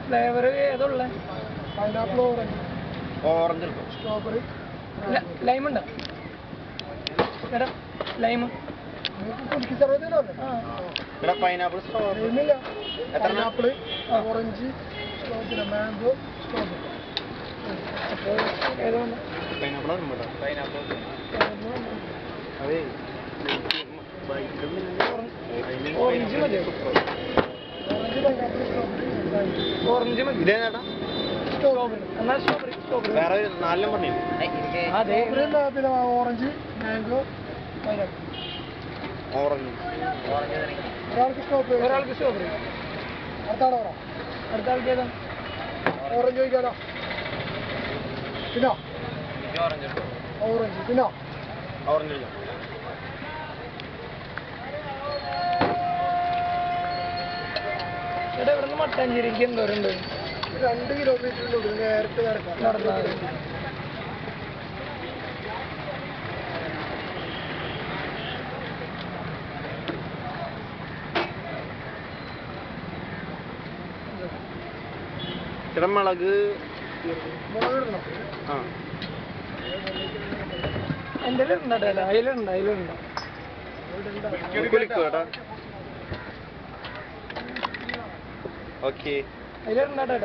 flavour ഏതുള്ള pineapple orange strawberry lime ഉണ്ടോ എടാ lime pineapple pineapple orange strawberry mango strawberry ഏതാണ് ഓറഞ്ച് മതി ഓറഞ്ച് മതി ഇതേതാ സ്ട്രോബെറി എന്നാൽ സ്ട്രോബെറി സ്ട്രോബെറി വേറെ 4 പറഞ്ഞു അതെ പിന്നെ ഓറഞ്ച് മാംഗോ പൈനാപ്പിൾ ഓറഞ്ച് ഒരാൾക്ക് സ്ട്രോബെറി അടുത്ത ആൾക്ക് ഏതാ ഓറഞ്ച് ചോദിക്കാലോ പിന്നോ ഓറഞ്ച് പിന്നോ ഓറഞ്ച് ചേട്ടാ ഇവിടെ നിന്ന് മട്ടാഞ്ചേരിക്ക് എന്തോരുണ്ട് 2 കിലോമീറ്ററിനുള്ളിൽ നേരത്തെ നടന്നാൽ ചേട്ടാ മുളക് ആ എൻ്റെ ഉണ്ടോ അതിലുണ്ട് കുലിക്കോട്ടാ ഓക്കെ അതിലുണ്ടാ